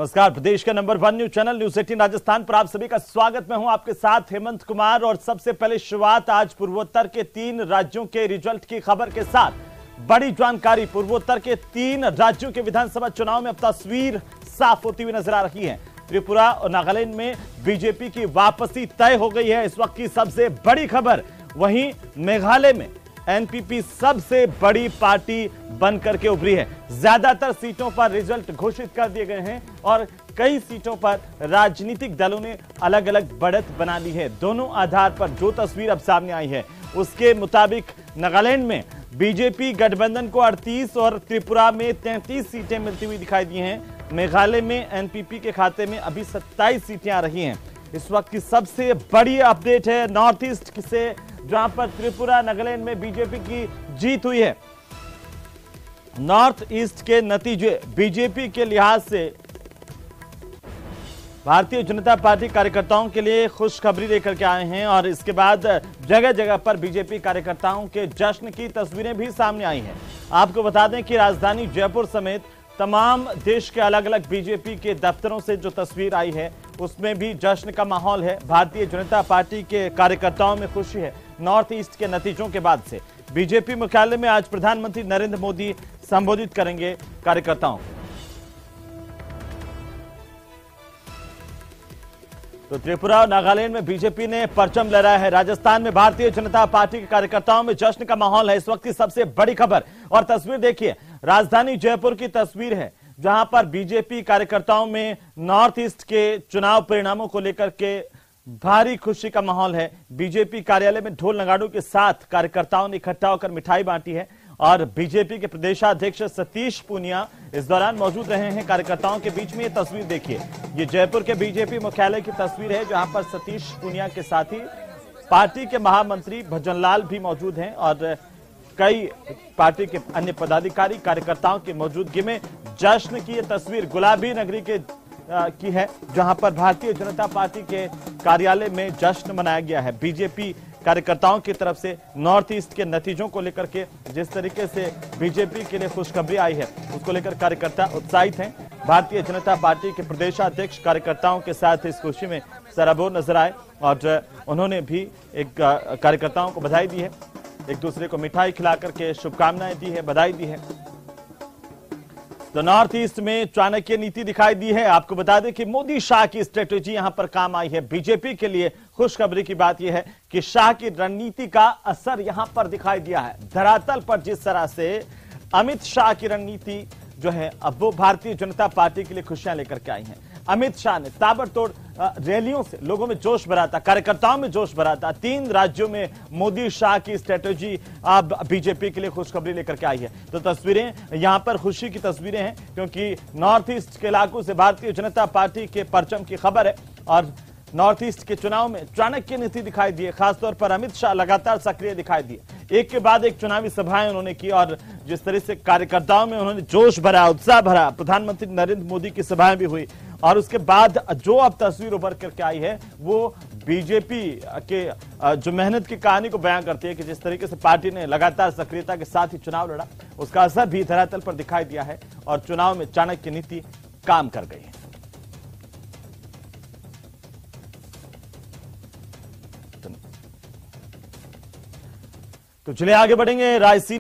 नमस्कार, प्रदेश का number 1 news channel news 18 Rajasthan पर आप सभी का स्वागत। मैं हूं आपके साथ हेमंत कुमार और सबसे पहले शुरुआत आज पूर्वोत्तर के 3 राज्यों के रिजल्ट की खबर के साथ। बड़ी जानकारी, पूर्वोत्तर के 3 राज्यों के विधानसभा चुनाव में अब तस्वीर साफ होती हुई नजर आ रही है। त्रिपुरा और नागालैंड में बीजेपी की वापसी तय हो गई है, इस वक्त की सबसे बड़ी खबर। वहीं मेघालय में एनपीपी सबसे बड़ी पार्टी बनकर के उभरी है। ज्यादातर सीटों पर रिजल्ट घोषित कर दिए गए हैं और कई सीटों पर राजनीतिक दलों ने अलग अलग बढ़त बना ली है। दोनों आधार पर जो तस्वीर अब सामने आई है उसके मुताबिक नागालैंड में बीजेपी गठबंधन को 38 और त्रिपुरा में 33 सीटें मिलती हुई दिखाई दी हैं। मेघालय में एनपीपी के खाते में अभी 27 सीटें आ रही हैं। इस वक्त की सबसे बड़ी अपडेट है नॉर्थ ईस्ट से, जहां पर त्रिपुरा नागालैंड में बीजेपी की जीत हुई है। नॉर्थ ईस्ट के नतीजे बीजेपी के लिहाज से भारतीय जनता पार्टी कार्यकर्ताओं के लिए खुशखबरी लेकर के आए हैं और इसके बाद जगह जगह पर बीजेपी कार्यकर्ताओं के जश्न की तस्वीरें भी सामने आई हैं। आपको बता दें कि राजधानी जयपुर समेत तमाम देश के अलग अलग बीजेपी के दफ्तरों से जो तस्वीर आई है उसमें भी जश्न का माहौल है। भारतीय जनता पार्टी के कार्यकर्ताओं में खुशी है नॉर्थ ईस्ट के नतीजों के बाद से। बीजेपी मुख्यालय में आज प्रधानमंत्री नरेंद्र मोदी संबोधित करेंगे कार्यकर्ताओं को। तो त्रिपुरा और नागालैंड में बीजेपी ने परचम लहराया है। राजस्थान में भारतीय जनता पार्टी के कार्यकर्ताओं में जश्न का माहौल है। इस वक्त की सबसे बड़ी खबर और तस्वीर देखिए, राजधानी जयपुर की तस्वीर है जहां पर बीजेपी कार्यकर्ताओं में नॉर्थ ईस्ट के चुनाव परिणामों को लेकर के भारी खुशी का माहौल है। बीजेपी कार्यालय में ढोल नगाड़ों के साथ कार्यकर्ताओं ने इकट्ठा होकर मिठाई बांटी है और बीजेपी के प्रदेशाध्यक्ष सतीश पूनिया इस दौरान मौजूद रहे हैं कार्यकर्ताओं के बीच में। ये तस्वीर देखिए, ये जयपुर के बीजेपी मुख्यालय की तस्वीर है जहां पर सतीश पूनिया के साथ ही पार्टी के महामंत्री भजनलाल भी मौजूद हैं और कई पार्टी के अन्य पदाधिकारी कार्यकर्ताओं की मौजूदगी में जश्न की ये तस्वीर गुलाबी नगरी के की है जहां पर भारतीय जनता पार्टी के कार्यालय में जश्न मनाया गया है। बीजेपी कार्यकर्ताओं की तरफ से नॉर्थ ईस्ट के नतीजों को लेकर के जिस तरीके से बीजेपी के लिए खुशखबरी आई है उसको लेकर कार्यकर्ता उत्साहित हैं। भारतीय जनता पार्टी के प्रदेशाध्यक्ष कार्यकर्ताओं के साथ इस खुशी में सराबोर नजर आए और उन्होंने भी एक कार्यकर्ताओं को बधाई दी है, एक दूसरे को मिठाई खिलाकर के शुभकामनाएं दी है, बधाई दी है। तो नॉर्थ ईस्ट में चाणक्य नीति दिखाई दी है। आपको बता दें कि मोदी शाह की स्ट्रेटेजी यहां पर काम आई है। बीजेपी के लिए खुशखबरी की बात यह है कि शाह की रणनीति का असर यहां पर दिखाई दिया है। धरातल पर जिस तरह से अमित शाह की रणनीति जो है अब वो भारतीय जनता पार्टी के लिए खुशियां लेकर के आई हैं। अमित शाह ने ताबड़तोड़ रैलियों से लोगों में जोश भरा था, कार्यकर्ताओं में जोश भरा था। 3 राज्यों में मोदी शाह की स्ट्रेटेजी अब बीजेपी के लिए खुशखबरी लेकर के आई है। तो तस्वीरें यहां पर खुशी की तस्वीरें हैं क्योंकि नॉर्थ ईस्ट के इलाकों से भारतीय जनता पार्टी के परचम की खबर है और नॉर्थ ईस्ट के चुनाव में चाणक्य नीति दिखाई दी है। खासतौर पर अमित शाह लगातार सक्रिय दिखाई दिए, एक के बाद एक चुनावी सभाएं उन्होंने की और जिस तरह से कार्यकर्ताओं में उन्होंने जोश भरा, उत्साह भरा। प्रधानमंत्री नरेंद्र मोदी की सभाएं भी हुई और उसके बाद जो अब तस्वीर उभर करके आई है वो बीजेपी के जो मेहनत की कहानी को बयां करती है कि जिस तरीके से पार्टी ने लगातार सक्रियता के साथ ही चुनाव लड़ा उसका असर भी धरातल पर दिखाई दिया है और चुनाव में चाणक्य नीति काम कर गई है। तो चलिए आगे बढ़ेंगे। रायसीन